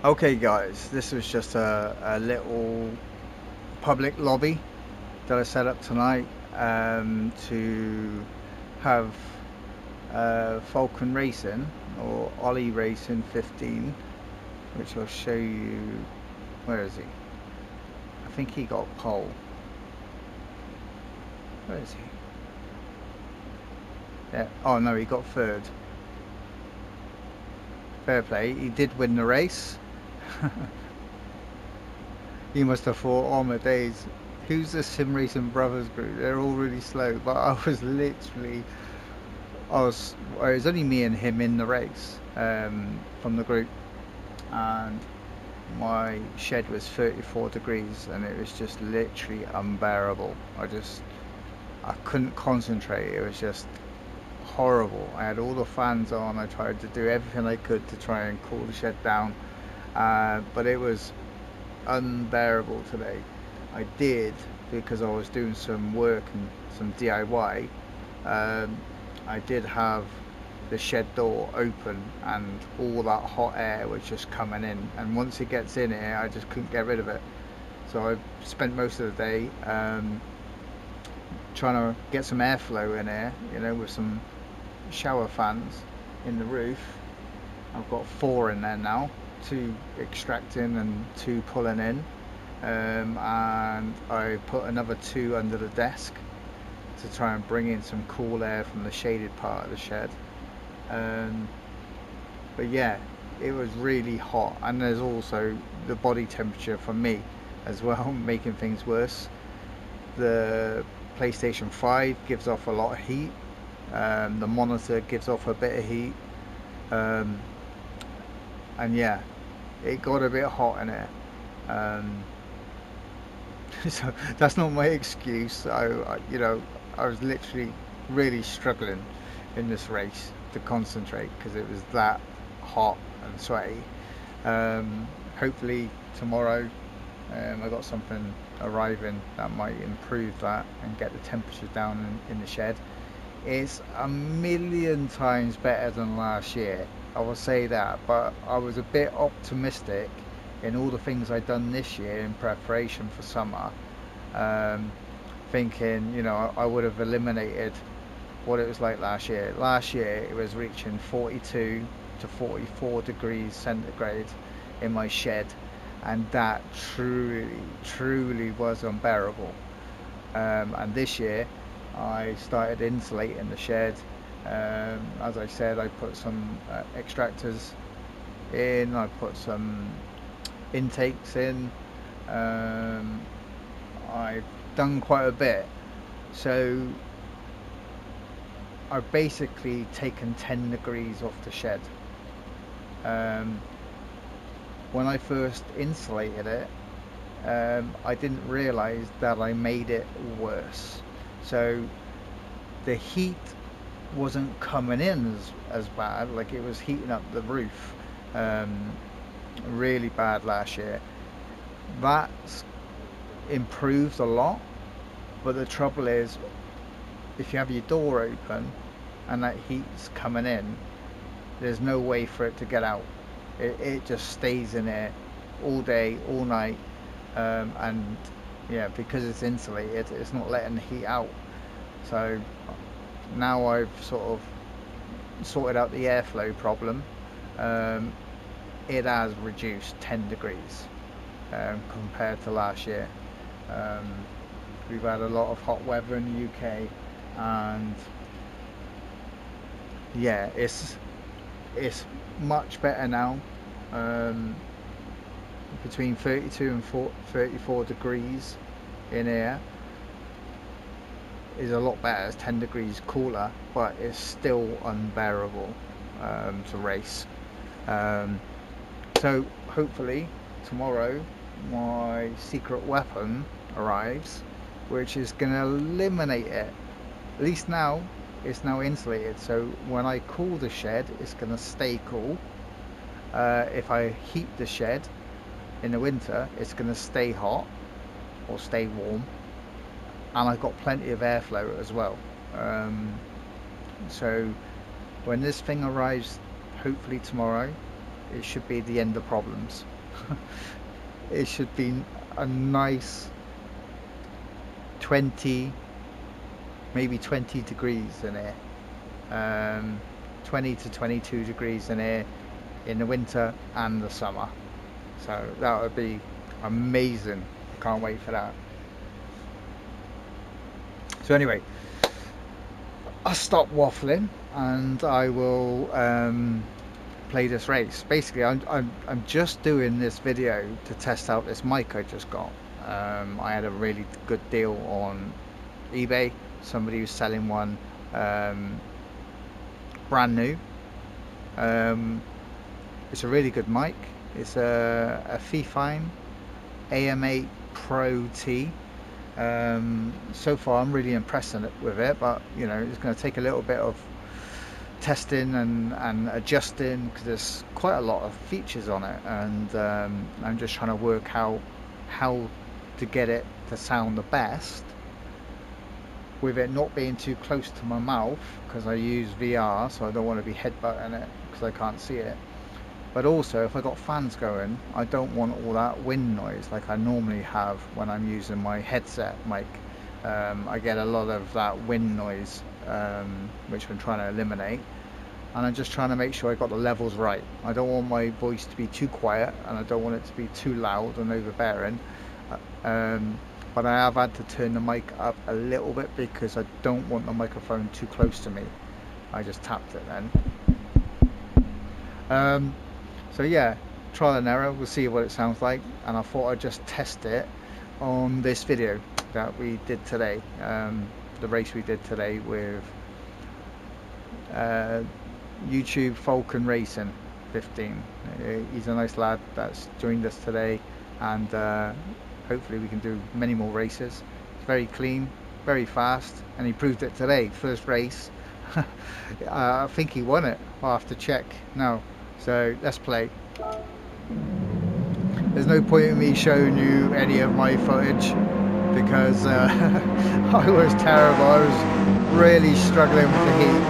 Okay guys, this was just a little public lobby that I set up tonight to have Falcon Racing or ollyRacing15, which I'll show you. Where is he? I think he got pole. Where is he? Yeah. Oh no, he got third. Fair play. He did win the race. He must have thought, oh my days, who's the SimRacing Brothers group? They're all really slow. But I was literally, it was only me and him in the race from the group, and my shed was 34 degrees, and it was just literally unbearable. I couldn't concentrate. It was just horrible. I had all the fans on. I tried to do everything I could to try and cool the shed down, but it was unbearable today. I did, because I was doing some work and some DIY. I did have the shed door open, and all that hot air was just coming in, and once it gets in here I just couldn't get rid of it. So I spent most of the day trying to get some airflow in here, with some shower fans in the roof. I've got 4 in there now, 2 extracting and 2 pulling in, and I put another 2 under the desk to try and bring in some cool air from the shaded part of the shed. But yeah, it was really hot, and there's also the body temperature for me as well, making things worse. The PlayStation 5 gives off a lot of heat. The monitor gives off a bit of heat. Um, and yeah, it got a bit hot in it. So that's not my excuse. I was literally really struggling in this race to concentrate because it was that hot and sweaty. Hopefully tomorrow, I got something arriving that might improve that and get the temperature down in the shed. It's a million times better than last year, I will say that, but I was a bit optimistic in all the things I'd done this year in preparation for summer, um, thinking, I would have eliminated what it was like last year. Last year it was reaching 42 to 44 degrees centigrade in my shed, and that truly was unbearable. And this year I started insulating the shed. As I said, I put some extractors in, I put some intakes in. Um, I've done quite a bit. So I've basically taken 10 degrees off the shed. Um, when I first insulated it, I didn't realize that I made it worse. So the heat wasn't coming in as bad, like it was heating up the roof really bad last year. That's improved a lot, but the trouble is, if you have your door open and that heat's coming in, there's no way for it to get out. It just stays in there all day, all night, and yeah, because it's insulated, it's not letting the heat out. So now I've sort of sorted out the airflow problem. Um, it has reduced 10 degrees compared to last year. Um, we've had a lot of hot weather in the UK, and yeah, it's much better now. Um, between 32 and 34 degrees in here is a lot better. It's 10 degrees cooler, but it's still unbearable to race. Um, so hopefully tomorrow my secret weapon arrives, which is going to eliminate it. At least now it's now insulated, so when I cool the shed, it's going to stay cool. If I heat the shed in the winter, it's going to stay hot or stay warm, and I've got plenty of airflow as well. So when this thing arrives, hopefully tomorrow, it should be the end of problems. It should be a nice 20, maybe 20 degrees in here, 20 to 22 degrees in here in the winter and the summer. So that would be amazing. I can't wait for that. So anyway, I'll stop waffling and I will play this race. Basically, I'm just doing this video to test out this mic I just got. I had a really good deal on eBay. Somebody was selling one brand new. It's a really good mic. It's a Fifine AM8 Pro T. So far I'm really impressed with it, but you know, it's going to take a little bit of testing and adjusting, because there's quite a lot of features on it, and I'm just trying to work out how to get it to sound the best with it not being too close to my mouth, because I use VR, so I don't want to be headbutting it because I can't see it. But also, if I got fans going, I don't want all that wind noise like I normally have when I'm using my headset mic. I get a lot of that wind noise, which I'm trying to eliminate. And I'm just trying to make sure I got the levels right. I don't want my voice to be too quiet, and I don't want it to be too loud and overbearing. But I have had to turn the mic up a little bit because I don't want the microphone too close to me. I just tapped it then. So yeah, trial and error, we'll see what it sounds like, and I thought I'd just test it on this video that we did today, the race we did today with YouTube Falcon Racing 15. He's a nice lad that's joined us today, and hopefully we can do many more races. It's very clean, very fast, and he proved it today. First race. I think he won it. I'll have to check now. So let's play. There's no point in me showing you any of my footage because I was terrible. I was really struggling with the heat.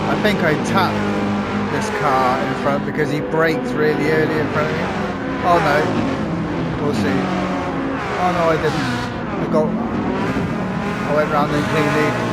I think I tapped this car in front because he braked really early in front of me. Oh no, we'll see. Oh no, I didn't. I went round in cleanly.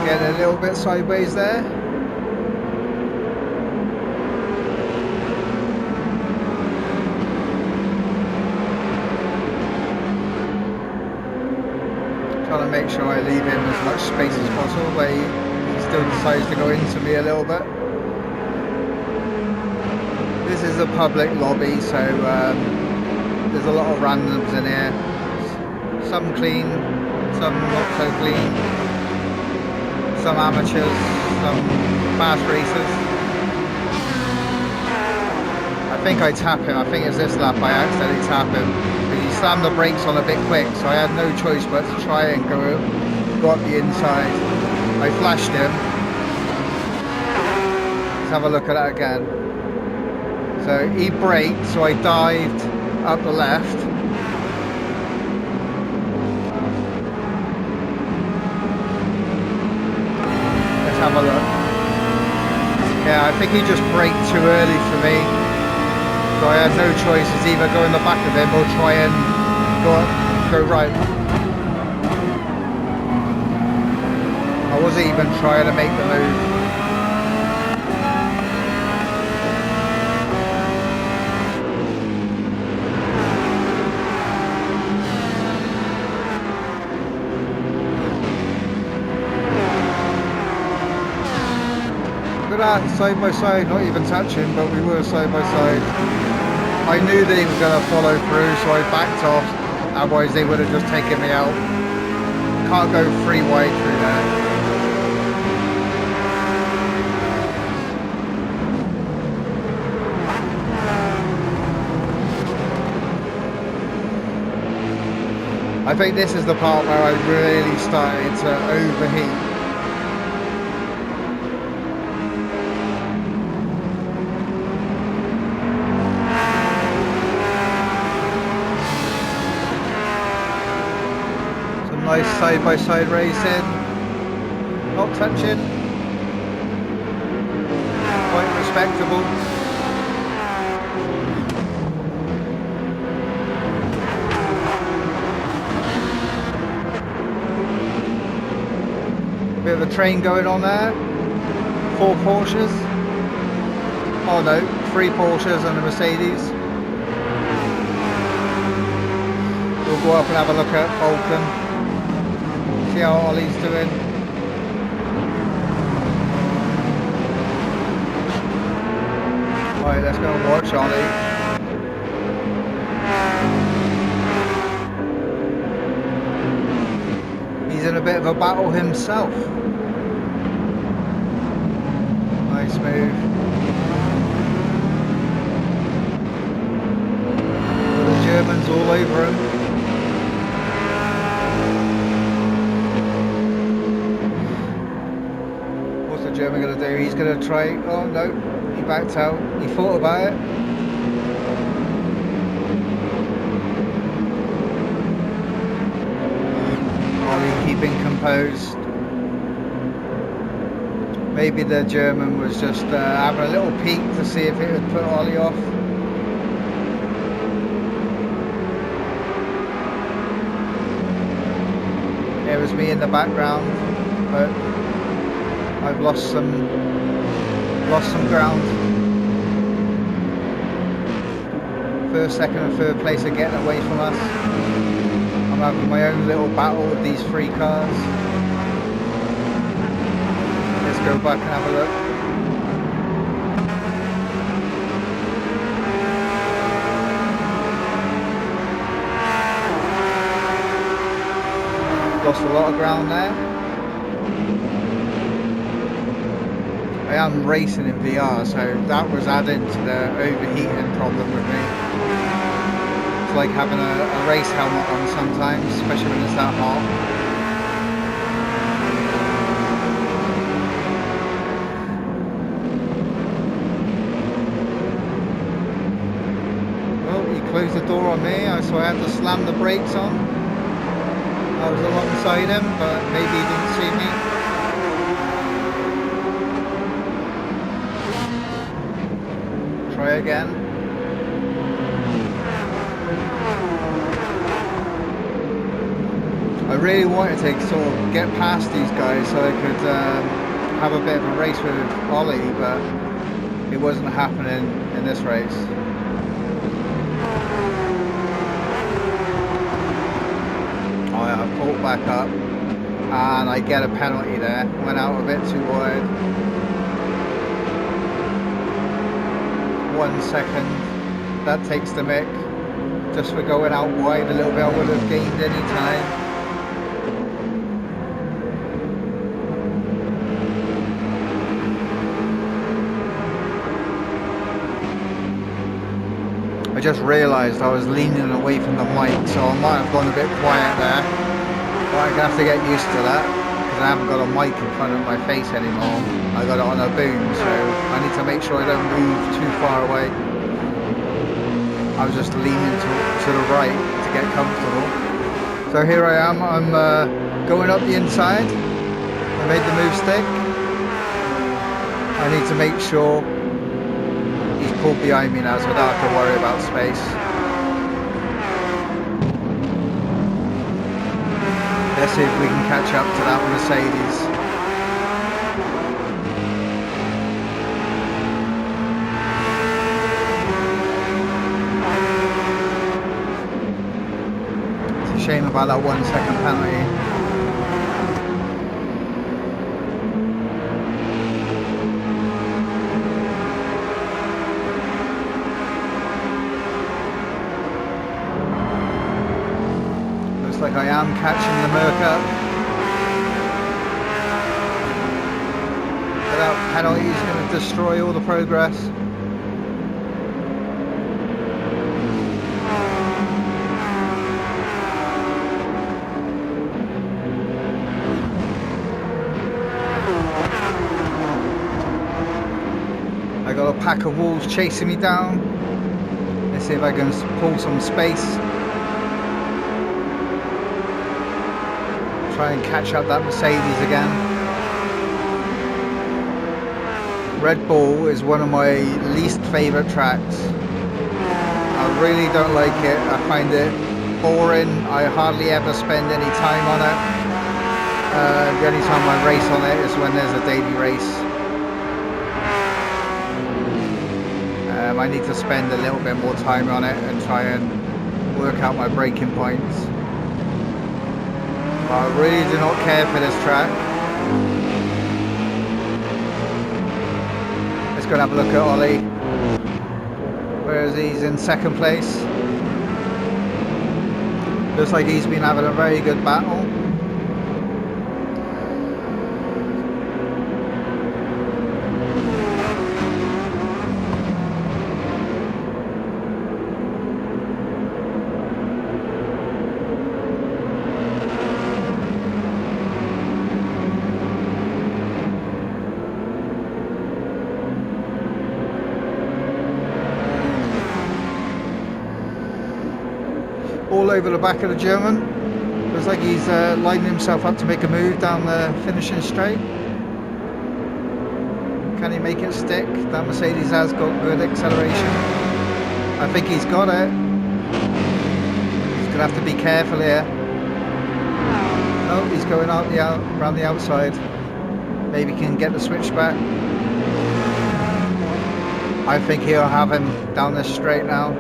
Get a little bit sideways there. Trying to make sure I leave him as much space as possible, but he still decides to go into me a little bit. This is a public lobby, so there's a lot of randoms in here. Some clean, some not so clean. Some amateurs, some fast racers. I think I tap him. I think it's this lap I accidentally tap him because he slammed the brakes on a bit quick, so I had no choice but to try and go up the inside. I flashed him. Let's have a look at that again. So he braked, so I dived up the left. Have a look. Yeah, I think he just braked too early for me, so I had no choice. It's either go in the back of him or try and go right. I wasn't even trying to make the move. at that, side by side, not even touching, but we were side by side. I knew they were going to follow through, so I backed off, otherwise they would have just taken me out. Can't go 3 wide through there. I think this is the part where I really started to overheat. Some nice side-by-side racing, not touching, quite respectable. Bit of a train going on there. 4 Porsches. Oh no, 3 Porsches and a Mercedes. We'll go up and have a look at Vulcan. See how Ollie's doing. Right, let's go and watch Ollie. In a bit of a battle himself. Nice move. The Germans all over him. What's the German going to do? He's going to try. Oh no, he backed out. He thought about it. Keeping composed. Maybe the German was just having a little peek to see if it would put Ollie off. It was me in the background, but I've lost some ground. First, second and third place are getting away from us. I'm having my own little battle with these 3 cars. Let's go back and have a look. Lost a lot of ground there. I am racing in VR, so that was adding to the overheating problem with me. Like having a race helmet on sometimes, especially when it's that hot. Well, he closed the door on me, so I had to slam the brakes on. I was alongside him, but maybe he didn't see me. Try again. I really wanted to sort of get past these guys so I could have a bit of a race with Ollie, but it wasn't happening in this race. I pulled back up and I get a penalty there. Went out a bit too wide. 1 second. That takes the mick. Just for going out wide a little bit, I would have gained any time. I just realised I was leaning away from the mic, so I might have gone a bit quiet there. But I'm going to have to get used to that, because I haven't got a mic in front of my face anymore. I got it on a boom, so I need to make sure I don't move too far away. I was just leaning to the right to get comfortable. So here I am, I'm going up the inside. I made the move stick. I need to make sure he's pulled behind me now, so I don't have to worry about space. Let's see if we can catch up to that Mercedes. It's a shame about that 1 second penalty. am catching the Merc up. Without penalty, he's going to destroy all the progress. I got a pack of wolves chasing me down. Let's see if I can pull some space. Try and catch up that Mercedes again. Red Bull is one of my least favourite tracks. I really don't like it. I find it boring. I hardly ever spend any time on it. The only time I race on it is when there's a daily race. I need to spend a little bit more time on it and try and work out my braking points. But I really do not care for this track. Let's go and have a look at Ollie. Where is he? He's in second place. Looks like he's been having a very good battle. All over the back of the German. Looks like he's lining himself up to make a move down the finishing straight. Can he make it stick? That Mercedes has got good acceleration. I think he's got it. He's going to have to be careful here. Oh, he's going out around the outside. Maybe he can get the switch back. I think he'll have him down this straight now.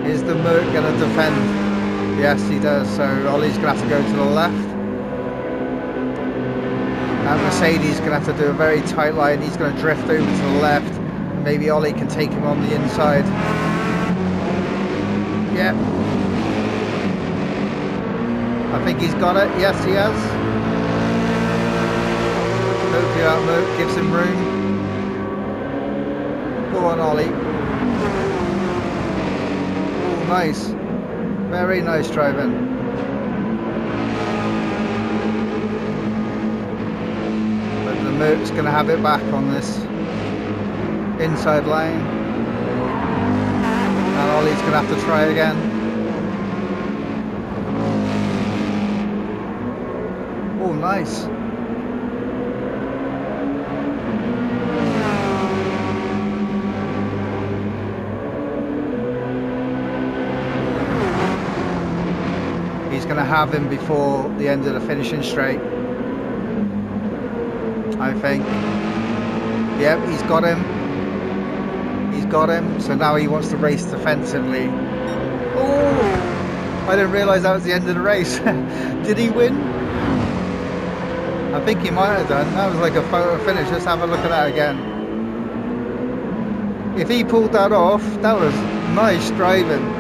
Is the Merc going to defend? Yes, he does. So Ollie's going to have to go to the left. And Mercedes is going to have to do a very tight line. He's going to drift over to the left. And maybe Ollie can take him on the inside. Yep. I think he's got it. Yes, he has. Hopefully that Merc gives him room. Go on, Ollie. Nice, very nice driving. But the Merc's going to have it back on this inside line. And Ollie's going to have to try again. Oh, nice. Going to have him before the end of the finishing straight, I think. Yep, he's got him. He's got him. So now he wants to race defensively. Oh, I didn't realise that was the end of the race. Did he win? I think he might have done. That was like a photo finish. Let's have a look at that again. If he pulled that off, that was nice driving.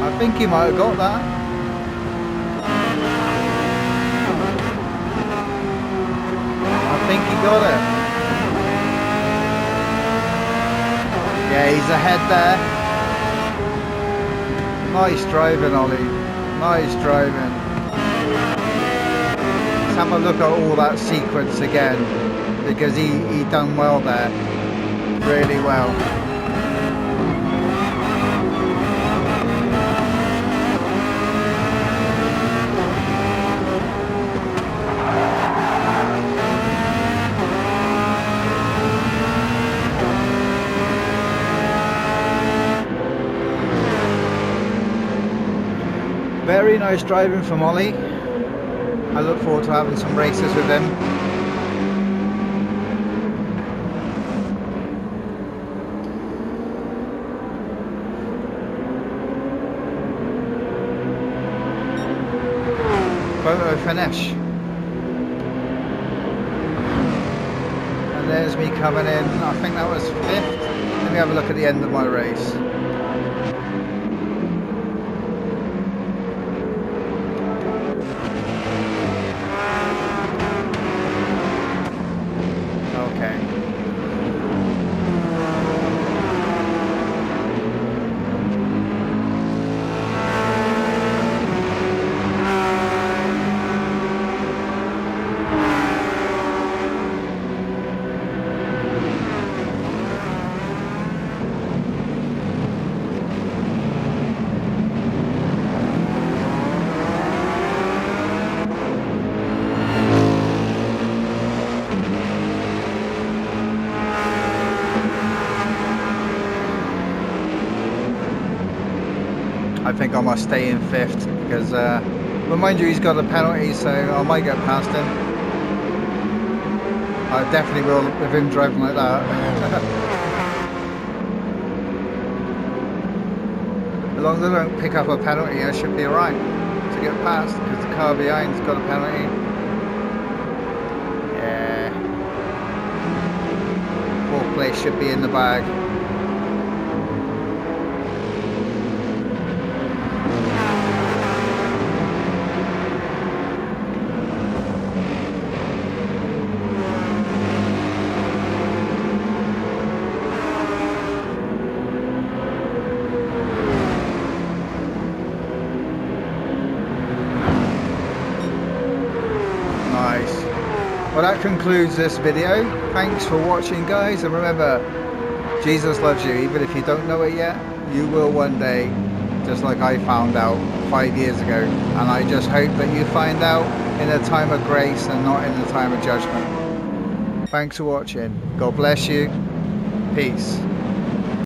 I think he might have got that. I think he got it. Yeah, he's ahead there. Nice driving, Ollie. Nice driving. Let's have a look at all that sequence again, because he done well there. Really well. Very nice driving from Ollie. I look forward to having some races with him. Photo finish. And there's me coming in, I think that was 5th. Let me have a look at the end of my race. Okay. I think I must stay in 5th because, well, mind you, he's got a penalty, so I might get past him. I definitely will with him driving like that. As long as I don't pick up a penalty, I should be alright to get past because the car behind's got a penalty. Yeah. 4th place should be in the bag. Nice. Well, that concludes this video. Thanks for watching, guys, and remember, Jesus loves you. Even if you don't know it yet, you will one day, just like I found out 5 years ago. And I just hope that you find out in a time of grace and not in a time of judgment. Thanks for watching. God bless you. Peace.